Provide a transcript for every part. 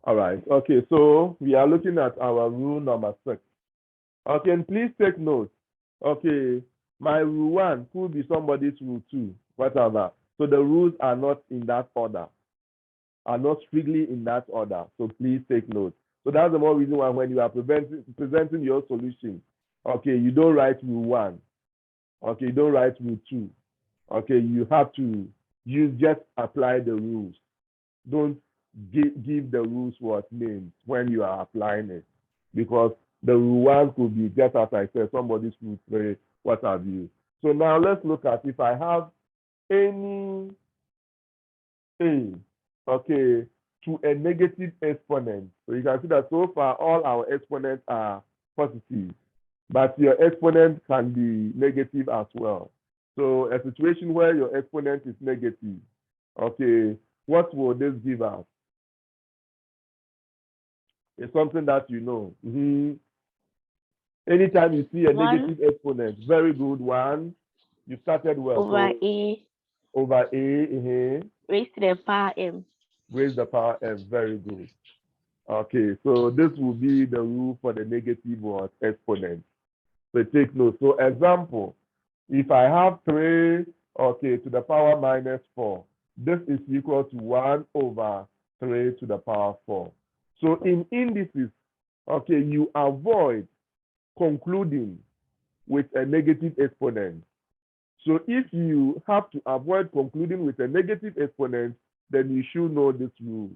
All right. Okay, so we are looking at our rule number 6. Okay, and please take note. Okay, my rule 1 could be somebody's rule 2, whatever. So the rules are not in that order, are not strictly in that order. So please take note. So that's the more reason why when you are presenting your solution, okay, you don't write rule 1. Okay, you don't write rule 2. Okay, you have to just apply the rules. Don't give the rules what names when you are applying it, because the rule 1 could be, just as I said, somebody's rule 3, what have you. So now let's look at if I have any a, okay, to a negative exponent. So you can see that so far all our exponents are positive, but your exponent can be negative as well. So a situation where your exponent is negative, okay, what will this give us? It's something that you know. Anytime you see a negative exponent, very good one. You started well. Over So A over A, raised to the power M. raise the power M. Very good. Okay, so this will be the rule for the negative or exponent. So take note. So example, if I have 3, okay, to the power minus 4, this is equal to 1 over 3 to the power 4. So in indices, okay, you avoid concluding with a negative exponent. So if you have to avoid concluding with a negative exponent, then you should know this rule.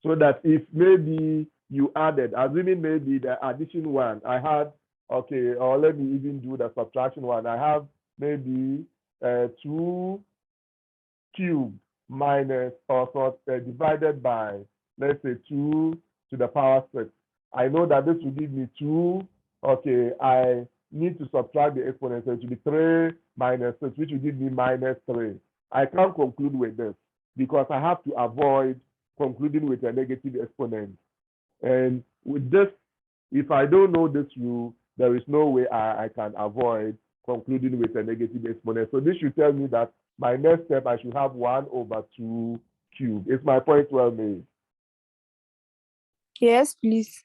So that if maybe you added, assuming maybe the addition 1, I had, okay, or let me even do the subtraction 1. I have maybe 2 cubed minus, or divided by, let's say 2 to the power 6. I know that this will give me 2. Okay, I need to subtract the exponent, so it will be 3 minus 6, which will give me minus 3. I can't conclude with this because I have to avoid concluding with a negative exponent. And with this, if I don't know this rule, there is no way I can avoid concluding with a negative exponent. So this should tell me that my next step, I should have 1 over 2 cubed. Is my point well made? Yes, please.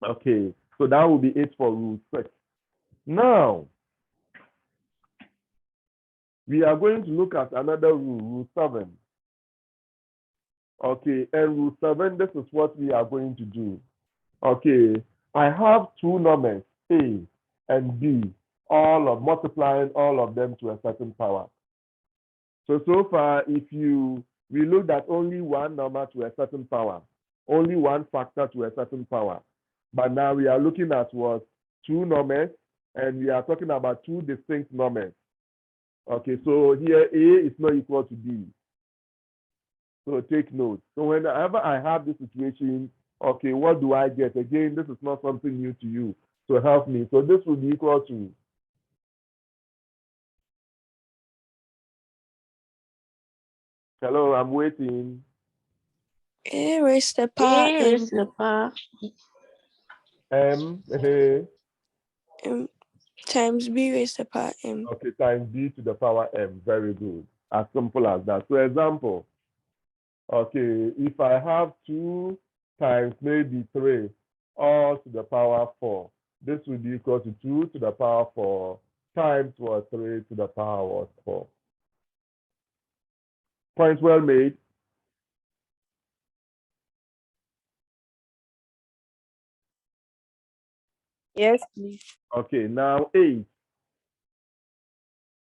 Okay, so that will be it for rule 6. Now, we are going to look at another rule, rule 7. Okay, and rule 7, this is what we are going to do. Okay, I have 2 numbers, A and B, multiplying all of them to a certain power. So far, we looked at only one number to a certain power, only one factor to a certain power. But now we are looking at 2 numbers, and we are talking about 2 distinct numbers. Okay, so here A is not equal to B. So take note. So whenever I have this situation, okay, what do I get? Again, this is not something new to you. So help me. So this will be equal to, hello, I'm waiting. A raised to the power A raised to the power M, M times B raised to the power M. okay, times B to the power M. Very good. As simple as that. So example, okay, if I have 2 times maybe 3, all to the power 4, this will be equal to 2 to the power 4 times 3 to the power 4. Point well made. Yes, please. Okay, now 8.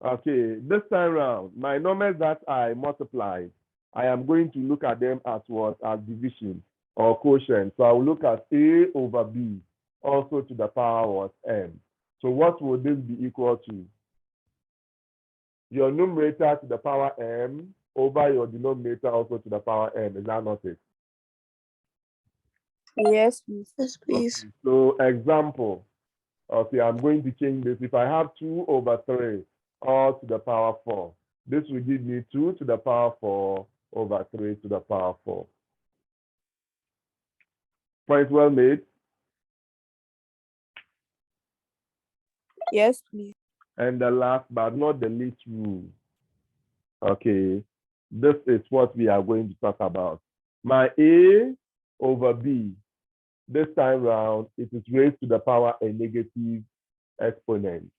Okay, this time round, my numbers that I multiplied, I am going to look at them as as division or quotient. So I will look at A over B, also to the power of M. So what will this be equal to? Your numerator to the power M over your denominator also to the power M. Is that not it? Yes, please. Yes, please. Okay, so example, okay, I'm going to change this. If I have 2 over 3 all to the power 4, this will give me 2 to the power 4 over 3 to the power 4. Point well made. Yes, please. And the last but not the least rule. Okay, this is what we are going to talk about. My A over B, this time round, it is raised to the power a negative exponent.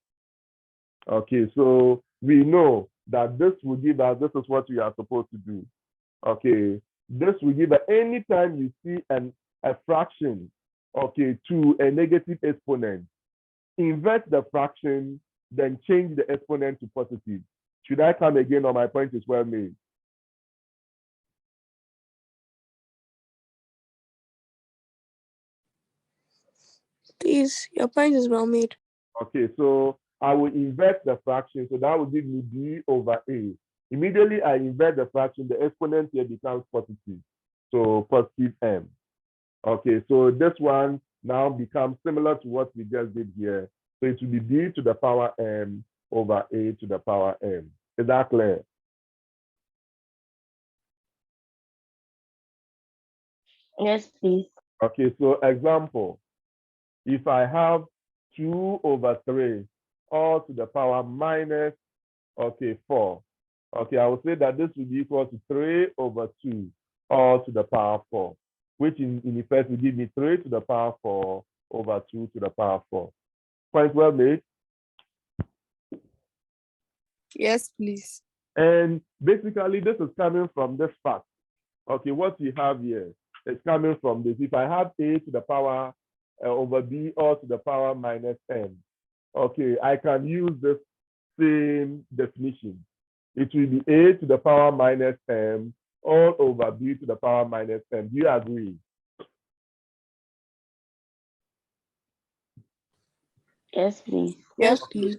Okay, so we know that this will give us, this is what we are supposed to do. Okay, this will give us, anytime you see a fraction, okay, to a negative exponent, invert the fraction, then change the exponent to positive. Should I come again, or my point is well made? Please, your point is well made. Okay, so I will invert the fraction, so that will give me B over A. Immediately I invert the fraction, the exponent here becomes positive, so positive M. Okay, so this one now becomes similar to what we just did here. So it will be B to the power M over A to the power M. Is that clear? Yes, please. Okay, so example, if I have 2 over 3 all to the power minus, okay, 4. Okay, I will say that this will be equal to 3 over 2 all to the power 4, which in effect will give me 3 to the power 4 over 2 to the power 4. Point well made. Yes, please. And basically, this is coming from this fact. Okay, what we have here is coming from this. If I have A to the power over B all to the power minus M, okay, I can use this same definition. It will be A to the power minus M all over B to the power minus M. Do you agree? Yes, please. Yes, please.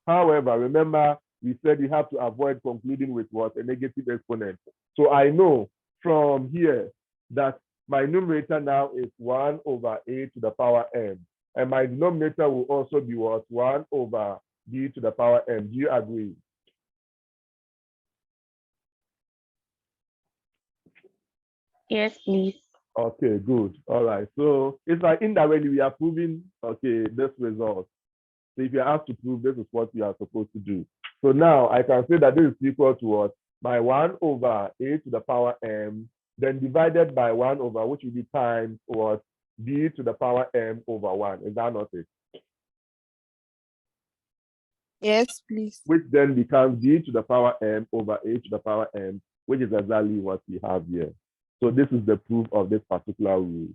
However, remember, we said you have to avoid concluding with what? A negative exponent. So I know from here that my numerator now is 1 over A to the power M. And my denominator will also be what? 1 over B to the power M. Do you agree? Yes, please. Okay, good. All right. So it's like indirectly we are proving, okay, this result. So if you're asked to prove, this is what you are supposed to do. So now I can say that this is equal to what? My 1 over A to the power M, then divided by 1 over, which will be times what? B to the power M over 1. Is that not it? Yes, please. Which then becomes B to the power M over A to the power M, which is exactly what we have here. So this is the proof of this particular rule.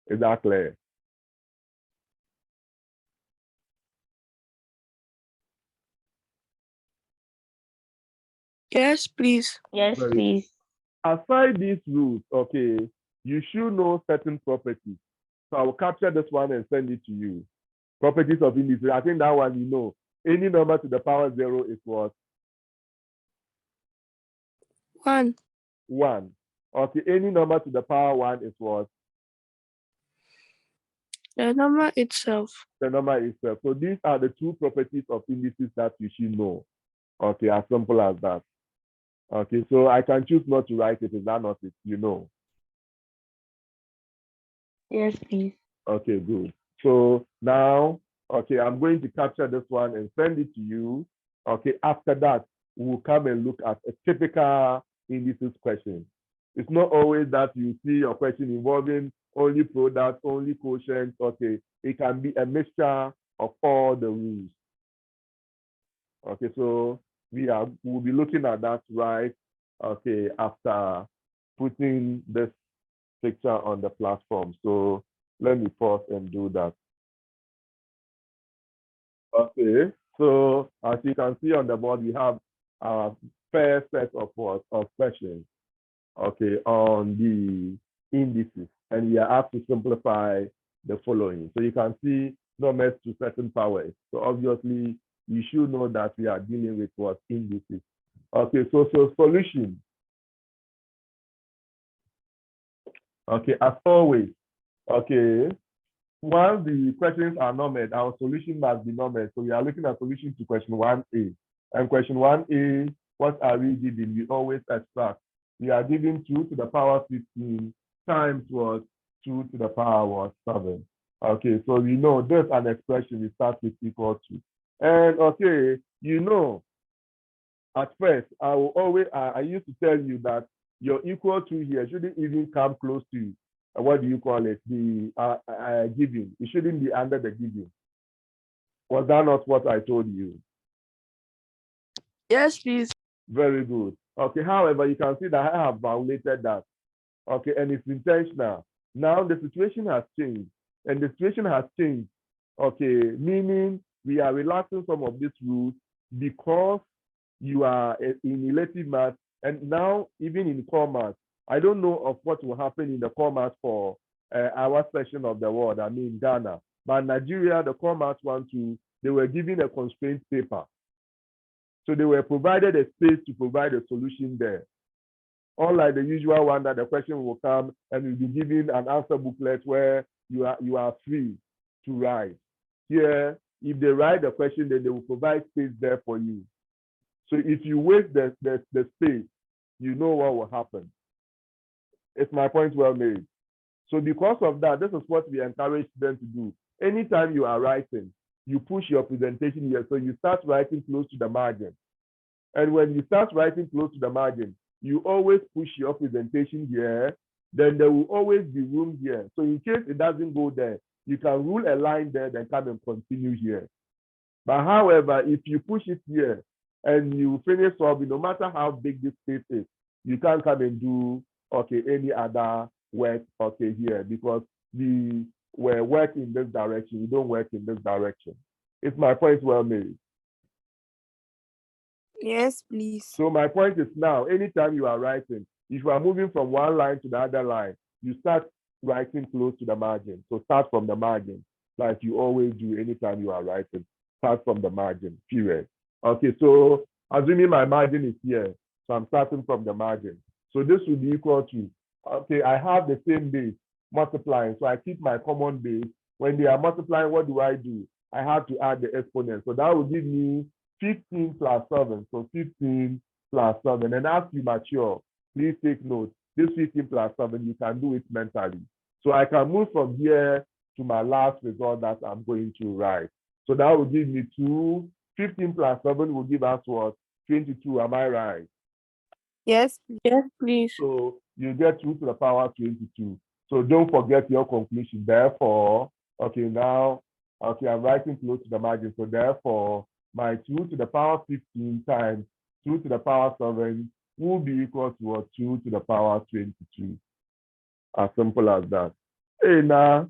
Is that clear? Yes, please. Yes, Very please. aside these rules, okay, you should know certain properties. So I will capture this one and send it to you. Properties of indices. I think that one you know. Any number to the power 0 is what? 1. 1. Okay, any number to the power 1 is what? The number itself. The number itself. So these are the two properties of indices that you should know. Okay, as simple as that. Okay, so I can choose not to write it. Is that not it? You know. Yes, please. Okay, good. So now, okay, I'm going to capture this one and send it to you. Okay, after that, we'll come and look at a typical indices question. It's not always that you see a question involving only product, only quotient. Okay, it can be a mixture of all the rules. Okay, so we'll be looking at that right, okay, after putting this picture on the platform. So let me pause and do that. Okay, so as you can see on the board, we have our first set of questions, okay, on the indices, and we are asked to simplify the following. So you can see numbers to certain powers. So obviously, you should know that we are dealing with what? Indices. Okay, so solution. Okay, as always, okay, once the questions are numbered, our solution must be numbered. So we are looking at solution to question 1A. And question 1A, what are we giving? We always extract. We are giving 2 to the power 15 times what? 2 to the power what? 7. Okay, so we know there's an expression we start with equal to. And okay, you know, at first, I used to tell you that your equal to here shouldn't even come close to, what do you call it, the giving. It shouldn't be under the giving. Was that not what I told you? Yes, please. Very good. Okay, however, you can see that I have violated that. Okay, and it's intentional. Now the situation has changed, and the situation has changed. Okay, meaning we are relaxing some of these rules because you are in elective math, and now even in core math, I don't know of what will happen in the core math for our section of the world, I mean Ghana. But Nigeria, the core math 1-2, they were given a constraint paper. So they were provided a space to provide a solution there. Unlike the usual one that the question will come and you'll be given an answer booklet where you are free to write. Here, if they write the question, then they will provide space there for you. So if you waste the space, you know what will happen. It's my point well made. So because of that, this is what we encourage them to do. Anytime you are writing, you push your presentation here. So you start writing close to the margin. And when you start writing close to the margin, you always push your presentation here. Then there will always be room here. So in case it doesn't go there, you can rule a line there, then come and continue here. But however, if you push it here and you finish solving, no matter how big this space is, you can't come and do, okay, any other work, okay, here, because we work in this direction. We don't work in this direction. It's my point well made. Yes, please. So my point is now, anytime you are writing, if you are moving from one line to the other line, you start writing close to the margin. So start from the margin, like you always do anytime you are writing. Start from the margin, period. Okay, so assuming my margin is here, so I'm starting from the margin. So this will be equal to, okay, I have the same base multiplying, so I keep my common base. When they are multiplying, what do? I have to add the exponent. So that will give me 15 plus 7. So 15 plus 7. And as you mature, please take note. This 15 plus 7, you can do it mentally. So I can move from here to my last result that I'm going to write. So that will give me 2. 15 plus 7 will give us what? 22. Am I right? Yes, please. So you get 2 to the power 22. So don't forget your conclusion. Therefore, okay, now, okay, I'm writing close to the margin. So therefore, my 2 to the power 15 times 2 to the power 7 will be equal to what? 2 to the power 22. As simple as that. Hey, now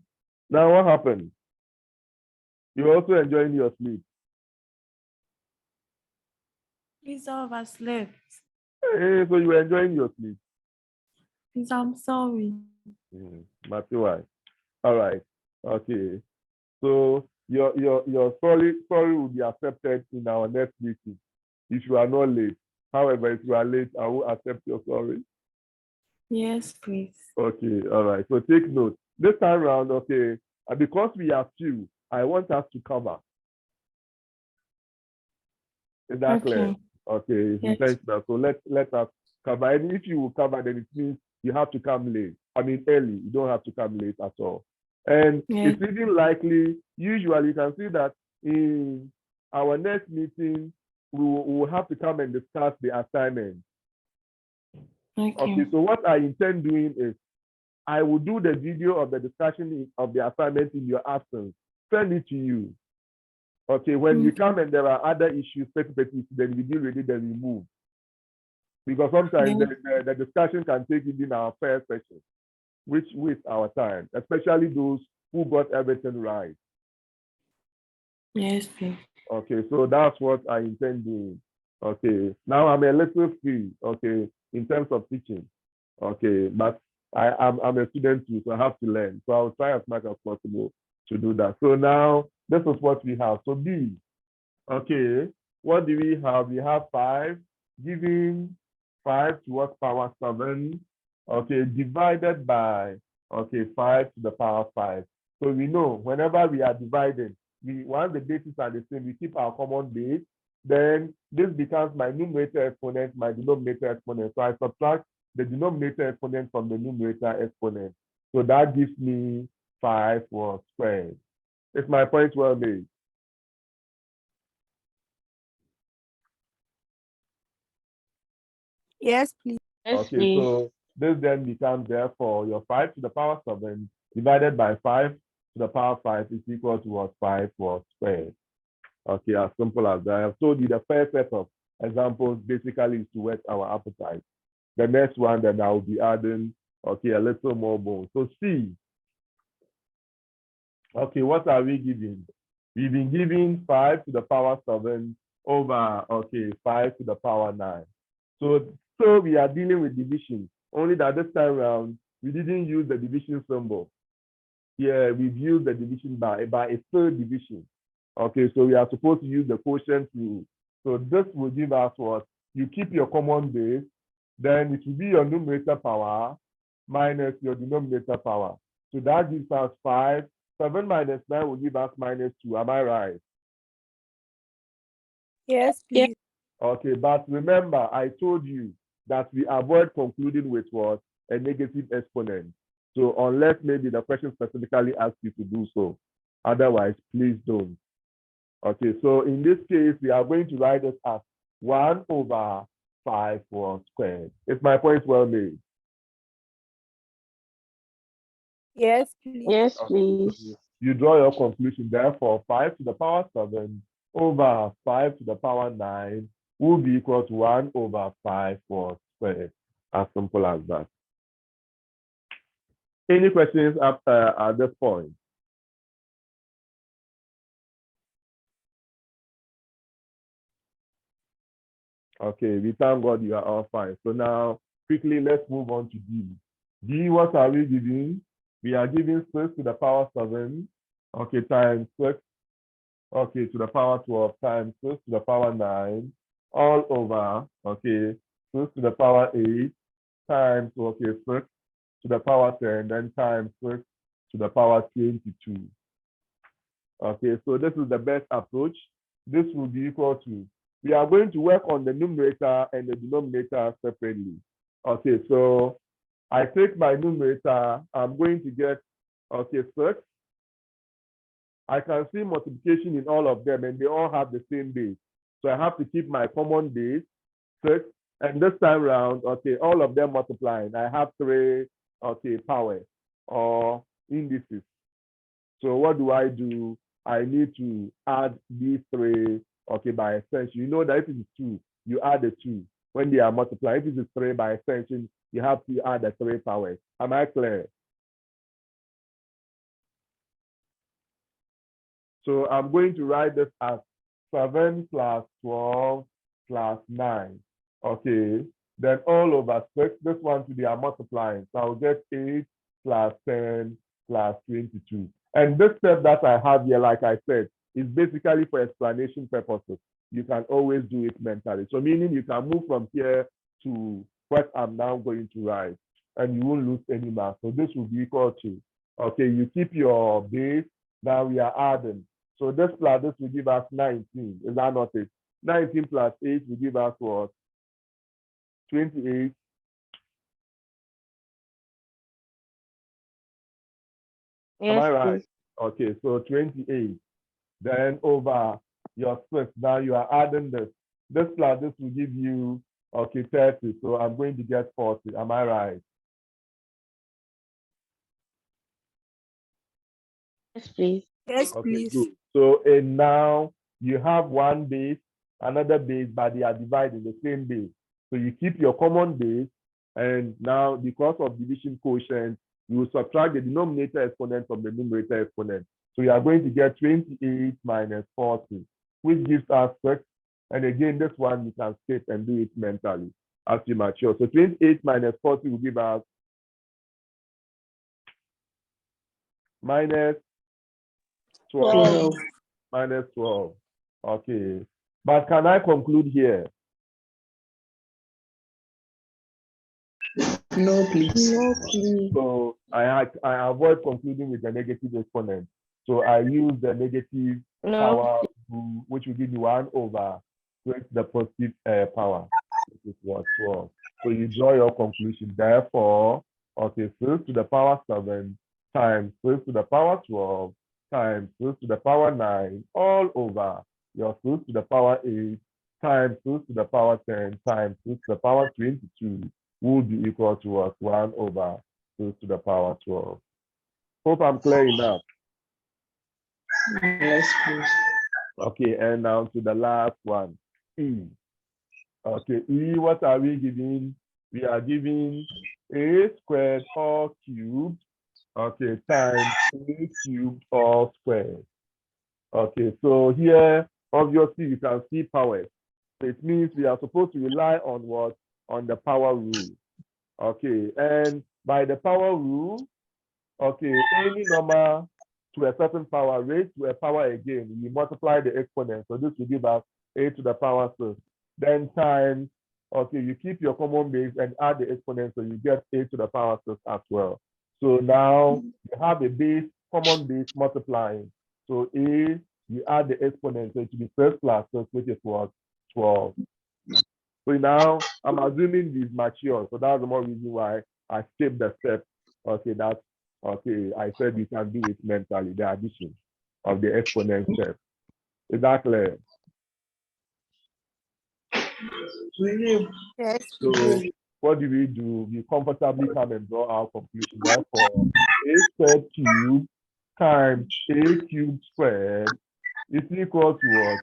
what happened? You're also enjoying your sleep. Please, all of us slept. Hey, so you're enjoying your sleep. Please, I'm sorry. Matthew, why? All right. Okay. So your sorry will be accepted in our next meeting if you are not late. However, if you are late, I will accept your sorry. Yes, please. Okay, all right. So take note. This time around, okay, because we are few, I want us to cover. Is that clear? Okay, it's Yes. intentional. So let us cover. And if you will cover, then it means you have to come late. I mean early. You don't have to come late at all. And Yeah. it's even likely, usually you can see that in our next meeting, we will have to come and discuss the assignment. Okay, so what I intend doing is I will do the video of the discussion of the assignment in your absence, send it to you. Okay, when you come and there are other issues, then we deal with it, then we move. Because sometimes the discussion can take even our first session, which wastes our time, especially those who got everything right. Yes, please. Okay, so that's what I intend doing. Okay, now I'm a little free, okay, in terms of teaching. Okay, but I'm a student too, so I have to learn. So I'll try as much as possible to do that. So now this is what we have. So B, okay, what do we have? We have 5, giving 5 to what power 7, okay, divided by, okay, 5 to the power 5. So we know whenever we are dividing, once the bases are the same, we keep our common base. Then this becomes my numerator exponent, my denominator exponent. So I subtract the denominator exponent from the numerator exponent. So that gives me 5 squared. Is my point well made? Yes, please. Yes, Okay, please. so this then becomes therefore your 5 to the power 7 divided by 5 to the power 5 is equal to what? 5 was squared. Okay, as simple as that. I have told you the first set of examples basically is to whet our appetite. The next one, then I will be adding, okay, a little more bone. So C, okay, what are we giving? We've been giving 5 to the power 7 over, okay, 5 to the power 9. So we are dealing with division, only that this time around, we didn't use the division symbol. Yeah, we've used the division by a third division. Okay, so we are supposed to use the quotient rule. So this will give us what? You keep your common base, then it will be your numerator power minus your denominator power. So that gives us 5. 7 minus 9 will give us minus 2. Am I right? Yes, please. Okay, but remember, I told you that we avoid concluding with what? A negative exponent. So unless maybe the question specifically asks you to do so. Otherwise, please don't. Okay, so in this case, we are going to write it as 1 over 5 whole squared. Is my point well made? Yes, please. Yes, Okay, please. you draw your conclusion. Therefore, 5 to the power 7 over 5 to the power 9 will be equal to 1 over 5 whole squared. As simple as that. Any questions at this point? Okay, we thank God you are all fine. So now, quickly, let's move on to D. D, what are we giving? We are giving 6 to the power 7, okay, times 6, okay, to the power 12 times 6 to the power 9, all over, okay, 6 to the power 8 times, okay, 6 to the power 10, then times 6 to the power 22. Okay, so this is the best approach. This will be equal to, we are going to work on the numerator and the denominator separately. Okay, so I take my numerator, I'm going to get, okay, 6. I can see multiplication in all of them and they all have the same base. So I have to keep my common base, 6. And this time around, okay, all of them multiplying. I have 3, okay, powers or indices. So what do? I need to add these 3, okay, by extension. You know that if it is 2, you add the 2. When they are multiplied, if it is 3 by extension, you have to add the 3 powers. Am I clear? So I'm going to write this as 7 plus 12 plus 9. Okay, then all over 6, this one to be a multiplying. So I'll get 8 plus 10 plus 22. And this step that I have here, like I said, is basically for explanation purposes. You can always do it mentally. So meaning you can move from here to what I'm now going to write, and you won't lose any math. So this will be equal to, okay, you keep your base. Now we are adding. So this plus this will give us 19. Is that not it? 19 plus 8 will give us what? 28. Am Yes, I right? please. Okay, so 28. Then over your 6, now you are adding this. This plus this will give you, okay, 30. So I'm going to get 40. Am I right? Yes, please. Yes, Okay, please. good. So and now you have one base, another base, but they are divided the same base. So you keep your common base, and now because of division quotient, you will subtract the denominator exponent from the numerator exponent. So you are going to get 28 minus 40, which gives us 6. And again, this one you can skip and do it mentally as you mature. So 28 minus 40 will give us minus 12. Minus 12. Okay. But can I conclude here? No, please. No, please. So I avoid concluding with the negative exponent. So I use the negative No. power, which will give me 1 over the positive power, which is what? 12. So you draw your conclusion. Therefore, okay, 6 to the power 7 times 6 to the power 12 times 6 to the power 9 all over your 6 to the power 8 times 6 to the power 10 times 6 to the power 22 will be equal to what? 1 over 2 to the power 12. Hope I'm clear enough. Yes, please. Okay, and now to the last one, E. Okay, E, what are we giving? We are giving A squared all cubed, okay, times A cubed all squared. Okay, so here, obviously, you can see powers. So it means we are supposed to rely on what? On the power rule. Okay, and by the power rule, okay, any number to a certain power raised to a power again, we multiply the exponent. So this will give us a to the power 6. Then times, okay, you keep your common base and add the exponent, so you get a to the power 6 as well. So now you have a base, common base multiplying. So a, you add the exponent, so it will be 6 plus 6, which is what? 12. So now I'm assuming these mature. So that's the more reason why I skipped the step. Okay, that's okay. I said you can do it mentally, the addition of the exponent step. Is that clear? Yes. So what do? We comfortably come and draw our conclusion. Therefore, a squared cubed times a cubed squared is equal to what?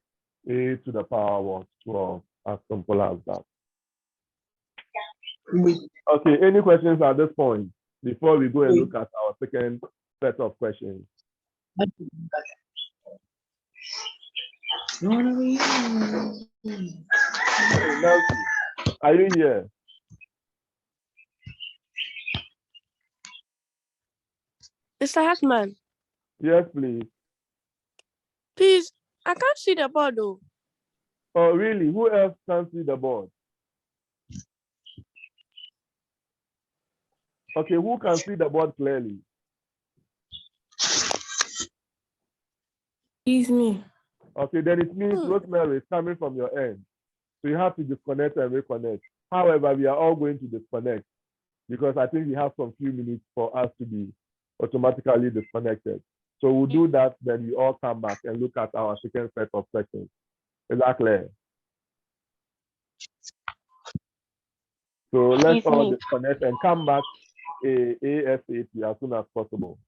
A to the power of 12. As simple as that. Okay, any questions at this point before we go and look at our second set of questions? Hey, Nancy, are you here? Mr. Hackman, Yes, please. please, I can't see the board though. Oh, really? Who else can see the board? Okay, who can see the board clearly? It's me. Okay, then it means Rosemary is coming from your end. So you have to disconnect and reconnect. However, we are all going to disconnect because I think we have some few minutes for us to be automatically disconnected. So we'll do that, then we all come back and look at our second set of questions. Is that clear? So let's all disconnect and come back ASAP as soon as possible.